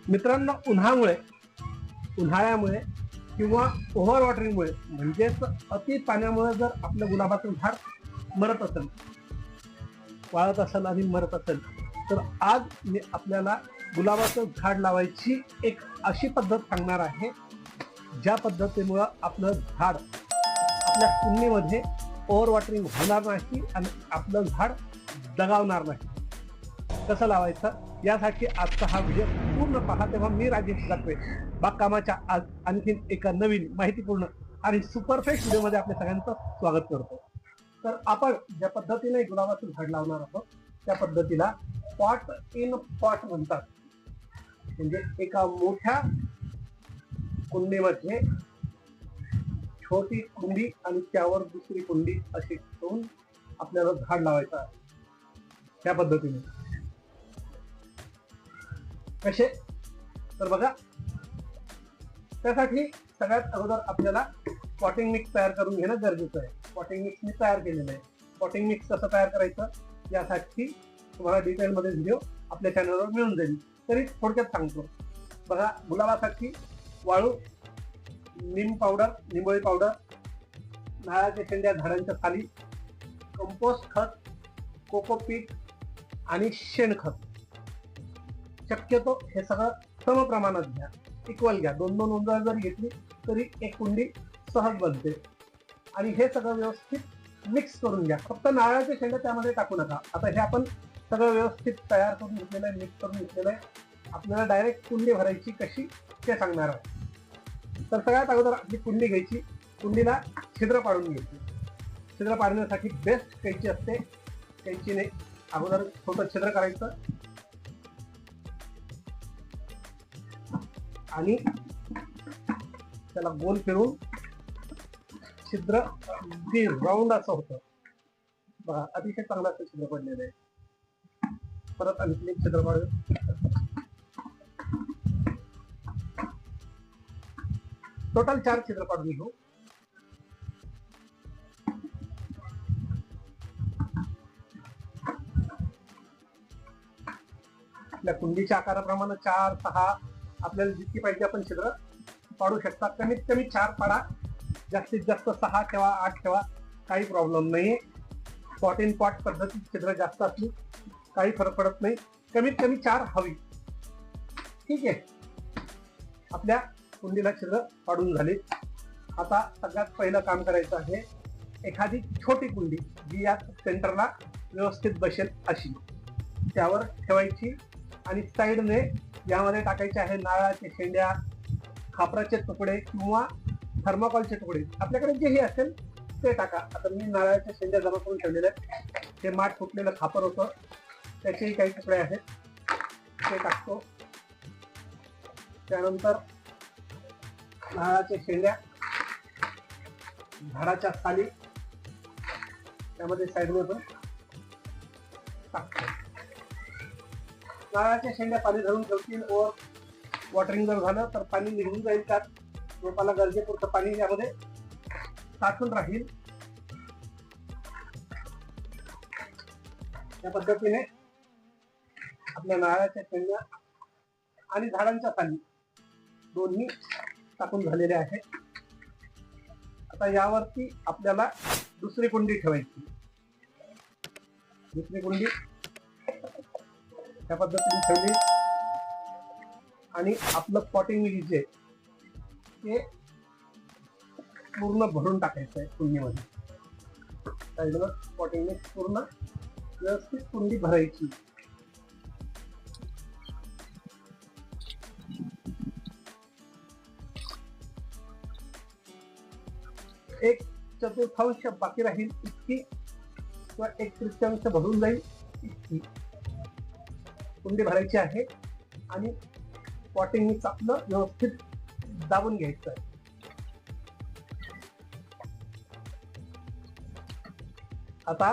मित्रांनो, उन्हाळ्यामुळे किंवा ओव्हर वॉटरिंगमुळे म्हणजेच अति पाण्यामुळे जर आपलं गुलाबाचं झाड मरत असेल, वाळत असेल आणि मरत असेल, तर आज मी आपल्याला गुलाबाचं झाड लावायची एक अशी पद्धत सांगणार आहे, ज्या पद्धतीमुळं आपलं झाड आपल्या कुंडीमध्ये ओव्हर वॉटरिंग होणार नाही आणि आपलं झाड दगावणार नाही. कसं लावायचं यासाठी आजचा हा व्हिडिओ पूर्ण पहा. तेव्हा मी राजेश जातवे बागकामाच्या आज आणखीन एका नवीन माहितीपूर्ण आणि सुपरफ्रेश व्हिडिओमध्ये आपल्या सगळ्यांचं स्वागत करतो. तर आपण ज्या पद्धतीने गुलाबाचं झाड लावणार आहोत त्या पद्धतीला पॉट इन पॉट म्हणतात. म्हणजे एका मोठ्या कुंडीमध्ये छोटी कुंडी आणि त्यावर दुसरी कुंडी अशी ठेवून आपल्याला झाड लावायचं आहे. त्या पद्धतीने कसे तर बघा, त्यासाठी सगळ्यात अगोदर आपल्याला पॉटिंग मिक्स तयार करून घेणं गरजेचं आहे. पॉटिंग मिक्स मी तयार केलेलं आहे. पॉटिंग मिक्स कसं तयार करायचं यासाठी तुम्हाला डिटेलमध्ये व्हिडिओ आपल्या चॅनलवर मिळून जाईल, तरी थोडक्यात सांगतो. बघा, गुलाबासाठी वाळू, नीम पावडर, निंबोळी पावडर, नारळाच्या शेंड्या, झाडांच्या साली, कंपोस्ट खत, कोकोपीट आणि शेणखत. शक्यतो हे सगळं सम प्रमाणात घ्या, इक्वल घ्या. दोन दोन उंजळ जर घेतली तरी एक कुंडी सहज बनते. आणि हे सगळं व्यवस्थित मिक्स करून घ्या. फक्त नारळाचे शेंडे त्यामध्ये टाकू नका. आता हे आपण सगळं व्यवस्थित तयार करून घेतलेलं आहे, मिक्स करून घेतलेलं आहे. आपल्याला डायरेक्ट कुंडी भरायची कशी ते सांगणार आहे. तर सगळ्यात अगोदर आपली कुंडी घ्यायची. कुंडीला छिद्र पाडून घ्यायची. छिद्र पाडण्यासाठी बेस्ट कैची असते. कैचीने अगोदर छोटं छिद्र करायचं आणि त्याला गोल फिरून छिद्र अगदी राऊंड असं होतं. बघा, अतिशय चांगलं असं छिद्र पडलेलं आहे. परत आणखी एक छिद्र पाडू. टोटल 4 छिद्र पाडून घेऊ. आपल्या कुंडीच्या आकाराप्रमाणे 4, 6 आपल्याला जितकी पाहिजे आपण छिद्र पाडू शकता. कमीत कमी 4 पाडा, जास्तीत जास्त 6 ठेवा, 8 ठेवा, काही प्रॉब्लेम नाही. पॉट इन पॉट पद्धतीत छिद्र जास्त असली काही फरक पडत नाही. कमीत कमी 4 हवी. ठीक आहे. आपल्या कुंडीला छिद्र पाडून झाली. आता सगळ्यात पहिलं काम करायचं आहे, एखादी छोटी कुंडी जी या सेंटरला व्यवस्थित बसेल अशी त्यावर ठेवायची आणि साईडने यामध्ये टाकायचे आहे नारळाच्या शेंड्या, खापराचे तुकडे किंवा थर्माकॉलचे तुकडे. आपल्याकडे जेही असेल ते टाका. आता मी नारळाच्या शेंड्या जमा करून ठेवलेले आहेत. ते माठ फुटलेलं खापर होतं, त्याचेही काही तुकडे आहेत, ते टाकतो. त्यानंतर नारळाच्या शेंड्या, झाडाच्या साली त्यामध्ये साईडमधून टाकतो. नारळाच्या शेंड्या पाणी धरून ठेवतील. वर वॉटरिंग जर झालं तर पाणी निघून जाईल. त्यात रोपाला गरजेपुरतं पाणी यामध्ये साठून राहील. या पद्धतीने आपल्या नारळाच्या शेंड्या आणि झाडांच्या साली दोन्ही टाकून झालेले आहे. आता यावरती आपल्याला दुसरी कुंडी ठेवायची. दुसरी कुंडी त्या पद्धतीने ठेवली आणि आपलं पॉटिंग मिक्स जे ते पूर्ण भरून टाकायचं आहे कुंडीमध्ये. साईडवर पॉटिंग मिक्स पूर्ण व्यवस्थित कुंडी भरायची. एक चतुर्थांश बाकी राहील इतकी किंवा 1/3 भरून जाईल इतकी कुंडी भरायची आहे आणि पॉटिंग मिक्स आपलं व्यवस्थित दाबून घ्यायचं आहे. आता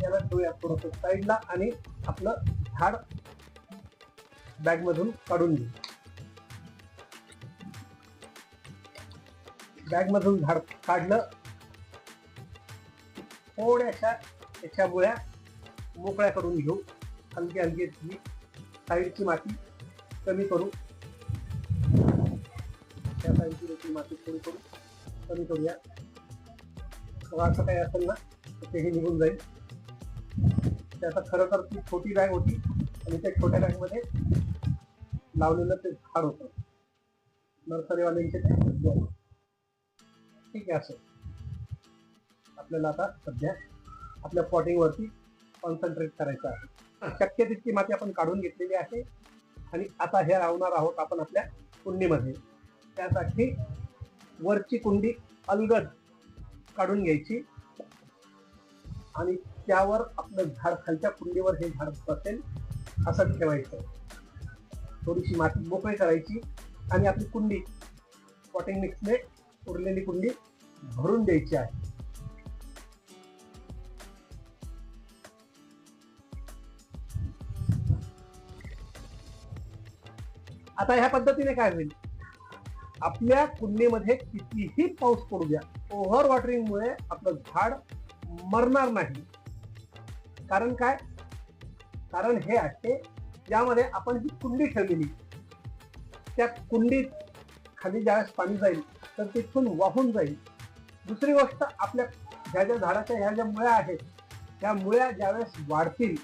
याला ठेवूया थोडंसं साईडला आणि आपलं झाड बॅग मधून काढून घेऊ. बॅग मधून झाड काढलं. थोड्याशा याच्या मुळ्या मोकळ्या करून घेऊ. हलकी हलकी साईडची माती कमी करू, त्या साईडची देखील माती थोडी कमी करूया. बघा असं काही असेल ना तर तेही निघून जाईल. त्याचा खरं तर ती छोटी बॅग होती आणि त्या छोट्या बॅगमध्ये लावलेलं ते झाड होतं नर्सरीवाल्यांचे ते. ठीक आहे. असं आपल्याला आता सध्या आपल्या पॉटिंग वरती कॉन्सन्ट्रेट करायचं आहे. शक्य तितकी माती आपण काढून घेतलेली आहे आणि आता हे लावणार आहोत आपण आपल्या कुंडीमध्ये. त्यासाठी वरची कुंडी अलगद काढून घ्यायची आणि त्यावर आपलं झाड, खालच्या कुंडीवर हे झाड बसेल असं ठेवायचं. थोडीशी माती मोकळी करायची आणि आपली कुंडी पॉटिंग मिक्सने उरलेली कुंडी भरून द्यायची आहे. आता ह्या पद्धतीने काय होईल, आपल्या कुंडीमध्ये कितीही पाऊस पडू द्या, ओव्हर वॉटरिंगमुळे आपलं झाड मरणार नाही. कारण काय, कारण हे आहे यामध्ये आपण ही कुंडी ठेवलेली, त्या कुंडीत खाली ज्यावेळेस पाणी जाईल तर तिथून वाहून जाईल. दुसरी गोष्ट, आपल्या ह्या ज्या झाडाच्या ह्या ज्या मुळ्या आहेत त्या मुळ्या ज्यावेळेस वाढतील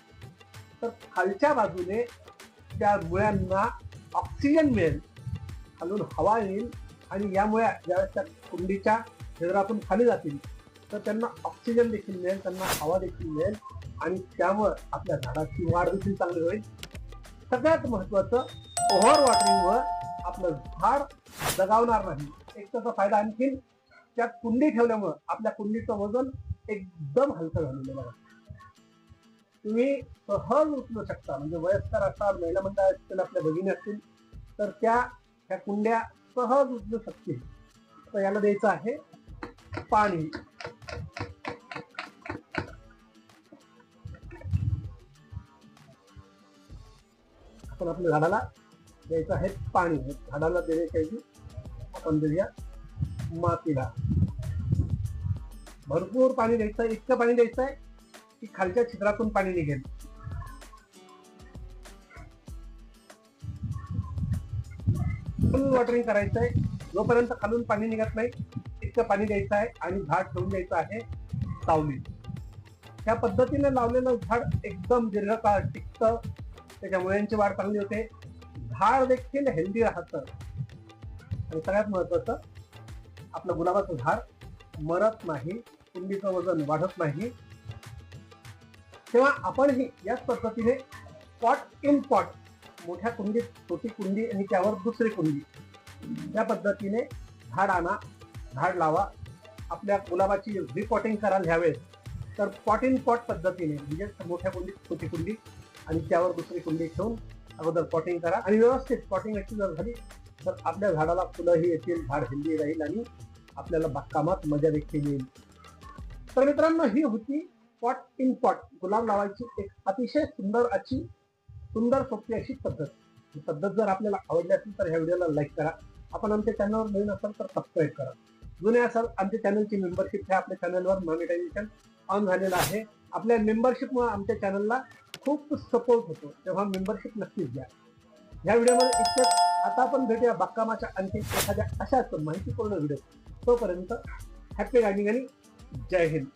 तर खालच्या बाजूने त्या मुळ्यांना ऑक्सिजन मिळेल, खालून हवा येईल आणि या मुळ्या ज्यावेळेस त्या कुंडीच्या छिद्रातून खाली जातील तर त्यांना ऑक्सिजन देखील मिळेल, त्यांना हवा देखील मिळेल आणि त्यामुळे आपल्या झाडाची वाढ देखील चांगली होईल. सगळ्यात महत्वाचं, ओव्हर वॉटरिंगवर आपलं झाड दगावणार नाही. एक त्याचा फायदा आणखीन, त्यात कुंडी ठेवल्यामुळं आपल्या कुंडीचं वजन एकदम हलकं झालेलं आहे. तुम्ही सहज उचलू शकता. म्हणजे वयस्कर असाल, महिला मंडळ असतील, आपल्या भगिनी असतील तर ह्या कुंड्या सहज उचलू शकतील. तर याला द्यायचं आहे पाणी. आपण आपल्या झाडाला द्यायचं आहे पाणी. झाडाला देण्याऐवजी आपण देऊया मातीला. भरपूर पाणी द्यायचं आहे, इतकं पाणी द्यायचं आहे की खालच्या छिद्रातून पाणी निघेल. फुल वॉटरिंग करायचं आहे, जोपर्यंत खालून पाणी निघत नाही इतकं पाणी द्यायचं आहे आणि झाड ठेवून द्यायचं आहे सावलीत. ह्या पद्धतीने लावलेलं झाड एकदम दीर्घकाळ टिकतं, त्याच्या मुळ्यांची वाढ चांगली होते, झाड देखील हेल्दी राहतं आणि सगळ्यात महत्वाचं, आपलं गुलाबाचं झाड मरत नाही, कुंडीचं वजन वाढत नाही. तेव्हा आपणही याच पद्धतीने पॉट इन पॉट, मोठ्या कुंडीत छोटी कुंडी आणि त्यावर दुसरी कुंडी, या पद्धतीने झाड आणा, झाड लावा. आपल्या गुलाबाची रिपॉटिंग कराल ह्यावेळेस तर पॉट इन पॉट पद्धतीने, म्हणजे मोठ्या कुंडीत छोटी कुंडी आणि त्यावर दुसरी कुंडी ठेवून अगोदर पॉटिंग करा आणि व्यवस्थित पॉटिंग अशी जर झाली तर आपल्या झाडाला फुलंही येतील, झाड हेल्दी राहील आणि आपल्याला बागकामात मजा देखील येईल. तर मित्रांनो, ही होती पॉट इन पॉट गुलाब लावायची एक अतिशय सुंदर सोपी अशी पद्धत. ही पद्धत जर आपल्याला आवडली असेल तर ह्या व्हिडिओला लाईक करा. आपण आमच्या चॅनलवर नवीन असाल तर सबस्क्राईब करा. जुने असाल, आमच्या चॅनलची मेंबरशिप ह्या आपल्या चॅनलवर मॉनिटायझेशन ऑन झालेलं आहे. आपल्या मेंबरशिपमुळे आमच्या चॅनलला खूप सपोर्ट होतो, तेव्हा मेंबरशिप नक्कीच घ्या. ह्या व्हिडिओमध्ये इतकंच. आता आपण भेटूया बागकामाच्या आणखी एखाद्या अशाच माहितीपूर्ण व्हिडिओ. तोपर्यंत हॅपी गार्डनिंग आणि जय हिंद.